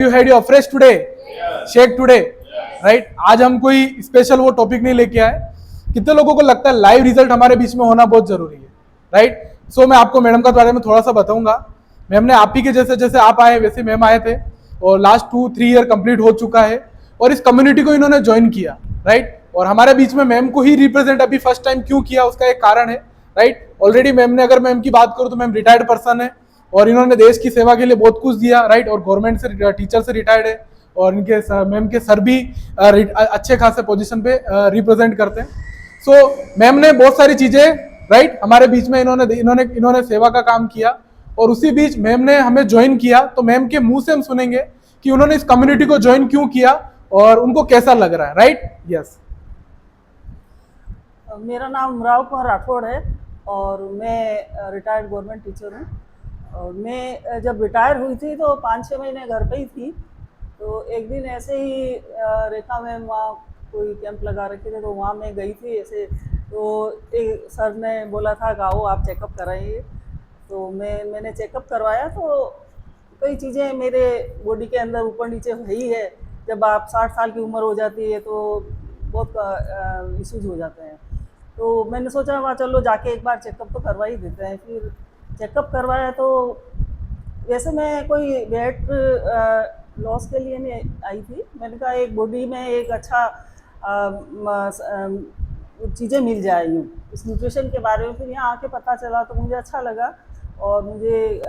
You had your fresh today, shake today, right? आज हम कोई स्पेशल वो टॉपिक नहीं लेके आए। कितने लोगों को लगता है लाइव रिजल्ट हमारे बीच में होना बहुत जरूरी है, राइट? सो मैं आपको मैडम का बारे में थोड़ा सा बताऊंगा। मैम ने आप ही के जैसे जैसे आप आए वैसे मैम आए थे और लास्ट 2-3 ईयर कंप्लीट हो चुका है और इस कम्युनिटी को इन्होंने ज्वाइन किया, राइट? और हमारे बीच में मैम को ही रिप्रेजेंट अभी फर्स्ट टाइम क्यों किया उसका एक कारण है, राइट? ऑलरेडी मैम ने, अगर मैम की बात करूँ तो मैम रिटायर्ड पर्सन है और इन्होंने देश की सेवा के लिए बहुत कुछ दिया, राइट? और गवर्नमेंट से टीचर से रिटायर्ड है और इनके मैम के सर भी अच्छे खासे पोजीशन पे रिप्रेजेंट करते हैं। सो मैम ने बहुत सारी चीजें, राइट, हमारे बीच में इन्होंने सेवा का काम किया और उसी बीच मैम ने हमें ज्वाइन किया। तो मैम के मुंह से हम सुनेंगे कि उन्होंने इस कम्युनिटी को ज्वाइन क्यों किया और उनको कैसा लग रहा है, राइट? यस। मेरा नाम उमराव कुमार राठौड़ है और मैं रिटायर्ड गवर्नमेंट टीचर हूँ। और मैं जब रिटायर हुई थी तो 5-6 महीने घर पे ही थी। तो एक दिन ऐसे ही रेखा मैम वहाँ कोई कैंप लगा रखे थे तो वहाँ मैं गई थी ऐसे। तो एक सर ने बोला था कि आओ आप चेकअप कराइए। तो मैंने चेकअप करवाया तो कई चीज़ें मेरे बॉडी के अंदर ऊपर नीचे हुई है। जब आप 60 साल की उम्र हो जाती है तो बहुत इश्यूज हो जाते हैं। तो मैंने सोचा वहाँ चलो जाके एक बार चेकअप तो करवा ही देते हैं। फिर चेकअप करवाया तो वैसे मैं कोई वेट लॉस के लिए नहीं आई थी। मैंने कहा एक बॉडी में एक अच्छा चीज़ें मिल जाए यूँ इस न्यूट्रिशन के बारे में। फिर यहाँ आके पता चला तो मुझे अच्छा लगा और मुझे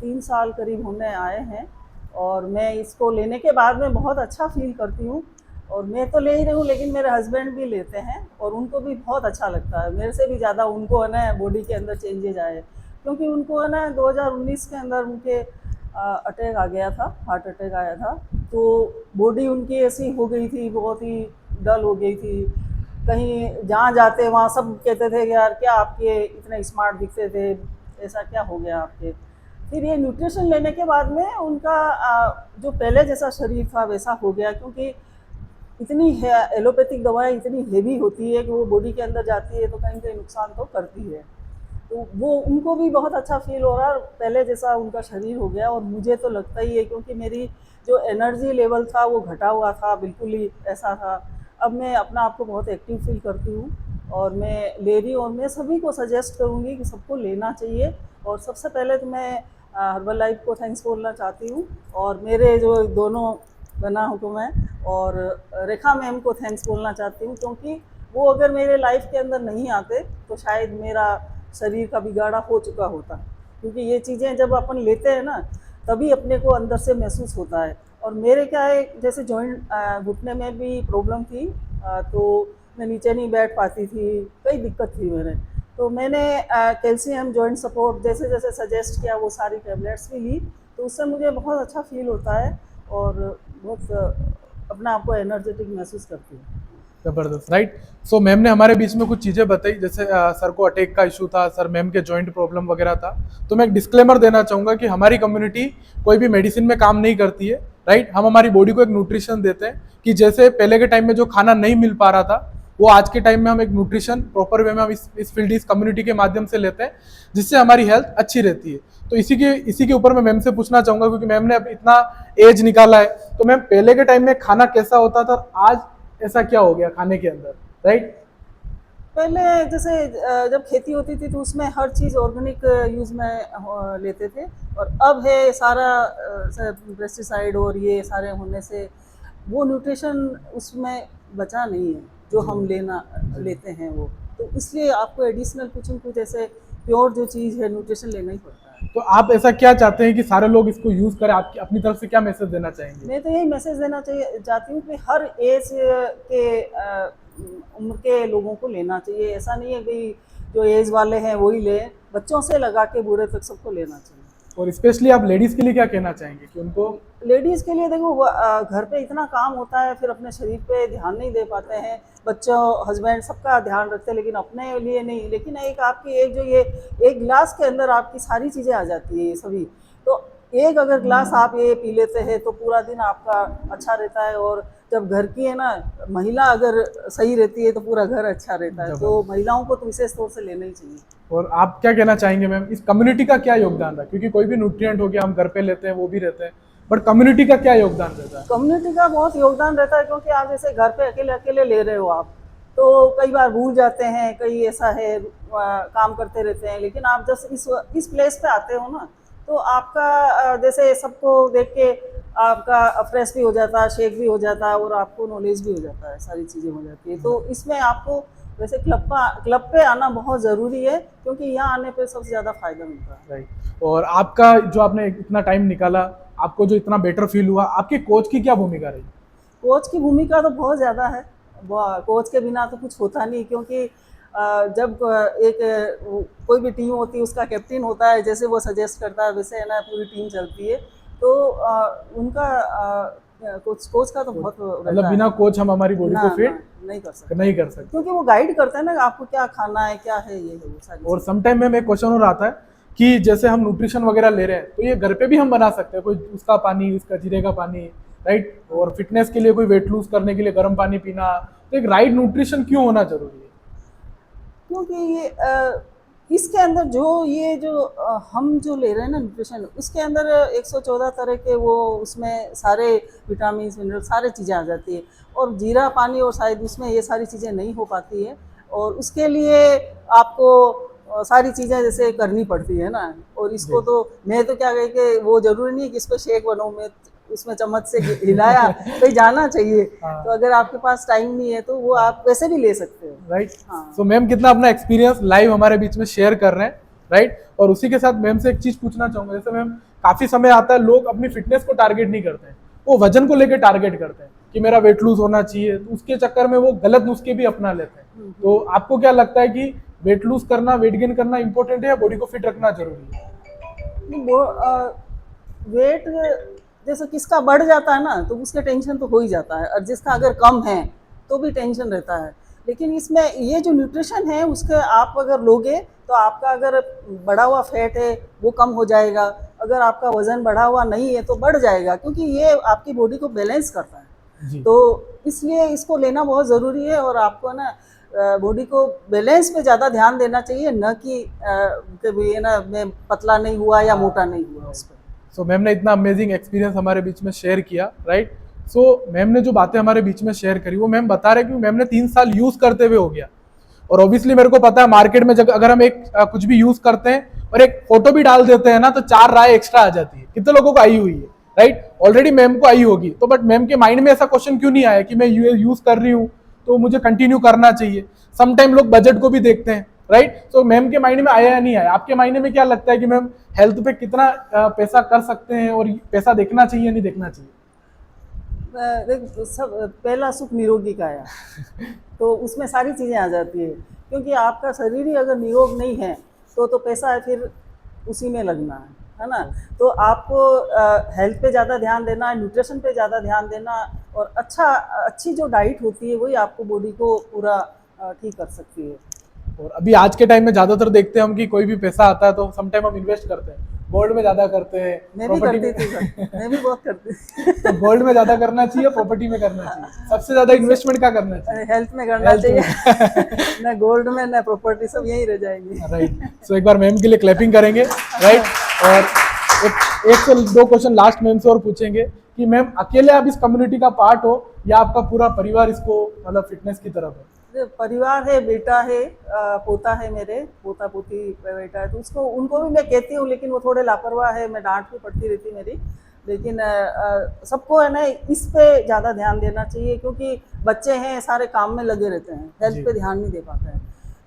3 साल करीब होने आए हैं और मैं इसको लेने के बाद में बहुत अच्छा फील करती हूँ। और मैं तो ले ही रही हूँ लेकिन मेरे हस्बैंड भी लेते हैं और उनको भी बहुत अच्छा लगता है। मेरे से भी ज़्यादा उनको है ना बॉडी के अंदर चेंजेज आए, क्योंकि उनको है ना 2019 के अंदर उनके अटैक आ गया था, हार्ट अटैक आया था। तो बॉडी उनकी ऐसी हो गई थी, बहुत ही डल हो गई थी। कहीं जहाँ जाते वहाँ सब कहते थे कि यार क्या आपके इतने स्मार्ट दिखते थे, ऐसा क्या हो गया आपके। फिर ये न्यूट्रिशन लेने के बाद में उनका जो पहले जैसा शरीर था वैसा हो गया, क्योंकि इतनी एलोपैथिक दवाएं इतनी हेवी होती है कि वो बॉडी के अंदर जाती है तो कहीं कहीं नुकसान तो करती है। तो वो उनको भी बहुत अच्छा फील हो रहा है, पहले जैसा उनका शरीर हो गया। और मुझे तो लगता ही है, क्योंकि मेरी जो एनर्जी लेवल था वो घटा हुआ था, बिल्कुल ही ऐसा था। अब मैं अपना आप को बहुत एक्टिव फील करती हूँ और मैं ले रही हूँ और मैं सभी को सजेस्ट करूँगी कि सबको लेना चाहिए। और सबसे पहले तो मैं हर्बल लाइफ को थैंक्स बोलना चाहती हूँ और मेरे जो दोनों बना हुक्म है और रेखा मैम को थैंक्स बोलना चाहती हूँ, क्योंकि वो अगर मेरे लाइफ के अंदर नहीं आते तो शायद मेरा शरीर का बिगाड़ा हो चुका होता। क्योंकि ये चीज़ें जब अपन लेते हैं ना तभी अपने को अंदर से महसूस होता है। और मेरे क्या है, जैसे जॉइंट घुटने में भी प्रॉब्लम थी, तो मैं नीचे नहीं बैठ पाती थी, कई दिक्कत थी मेरे। तो मैंने कैल्शियम जॉइंट सपोर्ट जैसे जैसे सजेस्ट किया वो सारी टेबलेट्स भी ली, तो उससे मुझे बहुत अच्छा फील होता है और बहुत अपना आपको एनर्जेटिक महसूस करती हूँ। जबरदस्त, राइट? सो मैम ने हमारे बीच में कुछ चीज़ें बताई, जैसे सर को अटैक का इशू था, सर मैम के जॉइंट प्रॉब्लम वगैरह था। तो मैं एक डिस्क्लेमर देना चाहूँगा कि हमारी कम्युनिटी कोई भी मेडिसिन में काम नहीं करती है, राइट? हम हमारी बॉडी को एक न्यूट्रिशन देते हैं कि जैसे पहले के टाइम में जो खाना नहीं मिल पा रहा था वो आज के टाइम में हम एक न्यूट्रिशन प्रॉपर वे में हम इस फील्ड इस कम्युनिटी के माध्यम से लेते हैं, जिससे हमारी हेल्थ अच्छी रहती है। तो इसी के ऊपर मैं मैम से पूछना चाहूँगा, क्योंकि मैम ने अब इतना एज निकाला है, तो मैम पहले के टाइम में खाना कैसा होता था, आज ऐसा क्या हो गया खाने के अंदर, राइट? पहले जैसे जब खेती होती थी तो उसमें हर चीज़ ऑर्गेनिक यूज़ में लेते थे। और अब है सारा पेस्टिसाइड और ये सारे होने से वो न्यूट्रिशन उसमें बचा नहीं है जो हम लेते हैं वो। तो इसलिए आपको एडिशनल कुछ न कुछ ऐसे प्योर जो चीज़ है न्यूट्रिशन लेना ही पड़ता है। तो आप ऐसा क्या चाहते हैं कि सारे लोग इसको यूज करें? आपकी अपनी तरफ से क्या मैसेज देना चाहेंगे? मैं तो यही मैसेज देना चाहती हूँ कि हर एज के उम्र के लोगों को लेना चाहिए। ऐसा नहीं है कि जो एज वाले हैं वही लें, बच्चों से लगा के बूढ़े तक सबको लेना चाहिए। और स्पेशली आप लेडीज के लिए क्या कहना चाहेंगे कि उनको? लेडीज़ के लिए देखो घर पे इतना काम होता है, फिर अपने शरीर पे ध्यान नहीं दे पाते हैं। बच्चों हस्बैंड सबका ध्यान रखते हैं लेकिन अपने लिए नहीं। लेकिन एक आपकी एक जो ये एक गिलास के अंदर आपकी सारी चीज़ें आ जाती है ये सभी। तो एक अगर गिलास आप ये पी लेते हैं तो पूरा दिन आपका अच्छा रहता है। और जब घर की है ना महिला अगर सही रहती है तो पूरा घर अच्छा रहता है। तो महिलाओं को तो विशेष तौर से लेना ही चाहिए। और आप क्या कहना चाहेंगे मैम, इस कम्युनिटी का क्या योगदान रहा? क्योंकि कोई भी न्यूट्रिएंट हो गया हम घर पे लेते हैं वो भी रहते हैं, बट कम्युनिटी का क्या योगदान रहता है? कम्युनिटी का बहुत योगदान रहता है, क्योंकि आप जैसे घर पे अकेले अकेले ले रहे हो आप, तो कई बार भूल जाते हैं, कई ऐसा है काम करते रहते हैं, लेकिन आप जब इस प्लेस पे आते हो ना, तो आपका जैसे सबको देख के आपका फ्रेश भी हो जाता है, शेक भी हो जाता है, और आपको नॉलेज भी हो जाता है, सारी चीज़ें हो जाती है। तो इसमें आपको वैसे क्लब पे आना बहुत ज़रूरी है, क्योंकि यहाँ आने पे सबसे ज़्यादा फ़ायदा मिलता है। राइट। और आपका जो आपने इतना टाइम निकाला, आपको जो इतना बेटर फील हुआ, आपके कोच की क्या भूमिका रही? कोच की भूमिका तो बहुत ज़्यादा है। कोच के बिना तो कुछ होता नहीं, क्योंकि जब कोई भी टीम होती है, उसका कैप्टन होता है, जैसे वो सजेस्ट करता है वैसे है ना पूरी टीम चलती है। तो उनका कोच का तो बहुत मतलब रहता बिना है। कोच हम हमारी बॉडी को फिट नहीं कर सकते, नहीं कर सकते। क्योंकि वो गाइड करते हैं ना आपको क्या खाना है, क्या है, ये है वो सारी और चीज़ें। समटाइम में एक क्वेश्चन और आता है कि जैसे हम न्यूट्रिशन वगैरह ले रहे हैं, तो ये घर पे भी हम बना सकते हैं, कोई उसका पानी, इसका जीरे का पानी, राइट? और फिटनेस के लिए कोई वेट लूज करने के लिए गर्म पानी पीना, तो एक राइट न्यूट्रिशन क्यों होना जरूरी है? क्योंकि इसके अंदर हम जो ले रहे हैं ना न्यूट्रिशन, उसके अंदर 114 तरह के वो उसमें सारे विटामिन मिनरल सारी चीज़ें आ जाती है, और जीरा पानी और शायद उसमें ये सारी चीज़ें नहीं हो पाती है, और उसके लिए आपको सारी चीज़ें जैसे करनी पड़ती है ना। और इसको जी। तो मैं तो क्या कहे कि वो ज़रूरी नहीं है कि इसको शेक बनाऊँ मैं, उसमें चम्मच से हिलाया कहीं जाना चाहिए। हाँ। तो अगर आपके पास टाइम नहीं है तो वो आप वैसे भी ले सकते हो। राइट। हाँ। सो मैम कितना अपना एक्सपीरियंस लाइव हमारे बीच में शेयर कर रहे हैं, राइट? और उसी के साथ मैम से एक चीज पूछना चाहूंगा, जैसे मैम काफी समय आता है लोग अपनी फिटनेस को टारगेट नहीं करते हैं, वो वजन को लेकर टारगेट करते हैं कि मेरा वेट लूज होना चाहिए, तो उसके चक्कर में वो गलत नुस्खे भी अपना लेते हैं। तो आपको क्या लगता है कि वेट लूज करना, वेट गेन करना इंपॉर्टेंट है या बॉडी को फिट रखना जरूरी है? वो वेट जैसे किसका बढ़ जाता है ना, तो उसका टेंशन तो हो ही जाता है, और जिसका अगर कम है तो भी टेंशन रहता है। लेकिन इसमें ये जो न्यूट्रिशन है उसके आप अगर लोगे, तो आपका अगर बढ़ा हुआ फैट है वो कम हो जाएगा, अगर आपका वज़न बढ़ा हुआ नहीं है तो बढ़ जाएगा, क्योंकि ये आपकी बॉडी को बैलेंस करता है। जी। तो इसलिए इसको लेना बहुत ज़रूरी है, और आपको ना बॉडी को बैलेंस पे ज़्यादा ध्यान देना चाहिए, न कि कभी है ना मैं पतला नहीं हुआ या मोटा नहीं हुआ उस पर। सो मैम ने इतना अमेजिंग एक्सपीरियंस हमारे बीच में शेयर किया, राइट? सो मैम ने जो बातें हमारे बीच में शेयर करी, वो मैम बता रहे कि मैम ने 3 साल यूज करते हुए हो गया। और ऑब्वियसली मेरे को पता है मार्केट में जब अगर हम कुछ भी यूज करते हैं और एक फोटो भी डाल देते हैं ना, तो 4 राय एक्स्ट्रा आ जाती है। कितने लोगों को आई हुई है, राइट? ऑलरेडी मैम को आई होगी, तो बट मैम के माइंड में ऐसा क्वेश्चन क्यों नहीं आया कि मैं यूज कर रही हूँ तो मुझे कंटिन्यू करना चाहिए? समटाइम लोग बजट को भी देखते हैं, राइट? तो मैम के माइंड में आया या नहीं आया? आपके माइंड में क्या लगता है कि मैम हेल्थ पे कितना पैसा कर सकते हैं और पैसा देखना चाहिए नहीं देखना चाहिए? सब पहला सुख निरोगी काया, तो उसमें सारी चीज़ें आ जाती है, क्योंकि आपका शरीर ही अगर निरोग नहीं है तो पैसा है फिर उसी में लगना है ना। तो आपको हेल्थ पे ज़्यादा ध्यान देना है, न्यूट्रिशन पे ज़्यादा ध्यान देना, और अच्छी जो डाइट होती है वही आपको बॉडी को पूरा ठीक कर सकती है। और अभी आज के टाइम में ज्यादातर देखते हैं हम कि कोई भी पैसा आता है तो समटाइम हम इन्वेस्ट करते हैं, गोल्ड में ज्यादा करते हैं, मैं भी प्रॉपर्टी करती में। थी सर, मैं भी बहुत करती थी। तो गोल्ड में ज्यादा करना चाहिए, प्रॉपर्टी में करना चाहिए? सबसे ज्यादा इन्वेस्टमेट क्या करना चाहिए? हेल्थ में करना Health में। चाहिए। न गोल्ड में न प्रॉपर्टी, सब यही रह जाएंगी। राइट। सो एक बार मैम के लिए क्लैपिंग करेंगे, राइट? और एक से 2 क्वेश्चन लास्ट मैम से और पूछेंगे कि मैम अकेले आप इस कम्युनिटी का पार्ट हो या आपका पूरा परिवार इसको मतलब फिटनेस की तरफ है? परिवार है, बेटा है, पोता है, मेरे पोता पोती बेटा है, तो उसको उनको भी मैं कहती हूँ, लेकिन वो थोड़े लापरवाह है, मैं डांट भी पड़ती रहती मेरी। लेकिन सबको है ना इस पे ज़्यादा ध्यान देना चाहिए, क्योंकि बच्चे हैं सारे काम में लगे रहते हैं, हेल्थ पे ध्यान नहीं दे पाते हैं,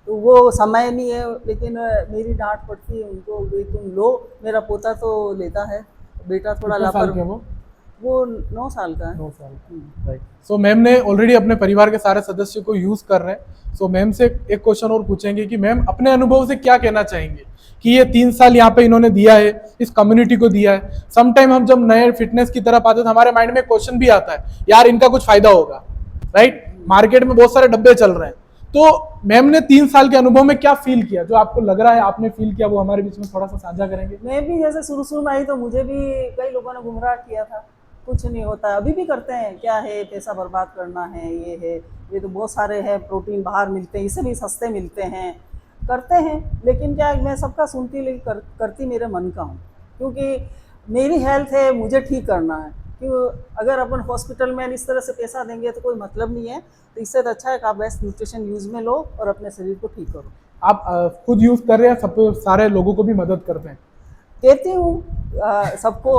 तो वो समय नहीं है। लेकिन मेरी डांट पड़ती है उनको, भाई तुम लो। मेरा पोता तो लेता है, बेटा थोड़ा कितने साल के लापरवाह। वो 9 साल का है। 9 साल। राइट। सो मैम ने ऑलरेडी अपने परिवार के सारे सदस्य को यूज कर रहे हैं। सो मैम से एक क्वेश्चन और पूछेंगे कि मैम अपने अनुभव से क्या कहना चाहेंगे कि ये 3 साल यहाँ पे इन्होंने दिया है, इस कम्युनिटी को दिया है। समटाइम हम जब नए फिटनेस की तरफ आते हैं तो हमारे माइंड में क्वेश्चन भी आता है, यार इनका कुछ फायदा होगा, राइट? मार्केट में बहुत सारे डब्बे चल रहे हैं। तो मैम ने 3 साल के अनुभव में क्या फील किया, जो आपको लग रहा है आपने फील किया, वो हमारे बीच में थोड़ा सा साझा करेंगे? मैं भी जैसे शुरू में आई तो मुझे भी कई लोगों ने गुमराह किया था, कुछ नहीं होता, अभी भी करते हैं, क्या है पैसा बर्बाद करना है, ये है, ये तो बहुत सारे हैं, प्रोटीन बाहर मिलते हैं, इससे भी सस्ते मिलते हैं, करते हैं। लेकिन क्या मैं सबका सुनती लेकिन करती मेरे मन का हूँ, क्योंकि मेरी हेल्थ है, मुझे ठीक करना है। क्यों, अगर अपन हॉस्पिटल में इस तरह से पैसा देंगे तो कोई मतलब नहीं है। तो इससे तो अच्छा है कि आप बेस्ट न्यूट्रिशन यूज़ में लो और अपने शरीर को ठीक करो। आप खुद यूज कर रहे हैं, सब सारे लोगों को भी मदद करते हैं? कहती हूँ सबको,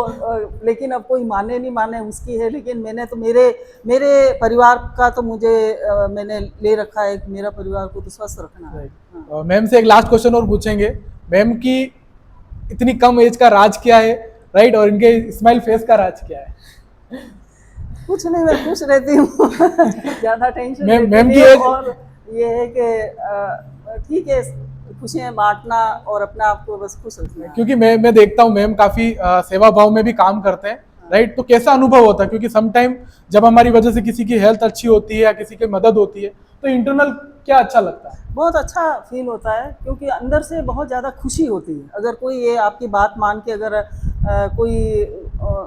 लेकिन अब कोई माने नहीं माने उसकी है, लेकिन मैंने तो मेरे परिवार का तो मुझे मैंने ले रखा है कि मेरा परिवार को तो स्वस्थ रखना है। हाँ। मैम से एक लास्ट क्वेश्चन और पूछेंगे। मैम की इतनी कम एज का राज क्या है, राइट, और इनके स्माइल फेस का राज क्या है? कुछ नहीं, मैं खुश रहती हूँ। ज़्यादा टेंशन मैम लेती की नहीं, एज, और ये है कि ठीक है, खुशियाँ बांटना और अपने आप को बस खुश रखना है। क्योंकि मैं देखता हूँ मैम काफी सेवा भाव में भी काम करते हैं, राइट, तो कैसा अनुभव होता है? क्योंकि सम टाइम जब हमारी वजह से किसी की हेल्थ अच्छी होती है या किसी की मदद होती है, तो इंटरनल क्या अच्छा लगता है? बहुत अच्छा फील होता है, क्योंकि अंदर से बहुत ज़्यादा खुशी होती है। अगर कोई ये आपकी बात मान के, अगर कोई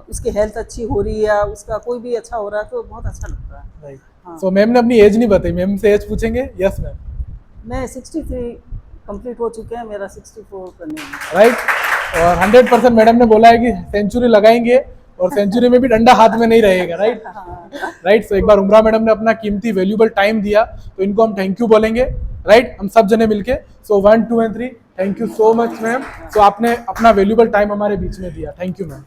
उसकी हेल्थ अच्छी हो रही है या उसका कोई भी अच्छा हो रहा है, तो बहुत अच्छा लगता है। राइट। हाँ। सो मैम ने अपनी एज नहीं बताई, मैम से एज पूछेंगे? Yes ma'am. मैं 63 कंप्लीट हो चुके हैं, मेरा 64 करने में। राइट, और 100% मैडम ने बोला है कि सेंचुरी लगाएंगे, और सेंचुरी में भी डंडा हाथ में नहीं रहेगा, राइट। हाँ। राइट, सो एक बार उमरा मैडम ने अपना कीमती वैल्यूबल टाइम दिया, तो इनको हम थैंक यू बोलेंगे, राइट, हम सब जने मिलके। सो 1 2 and 3, thank you so much ma'am. तो आपने अपना वैल्यूबल टाइम हमारे बीच में दिया, थैंक यू मैम।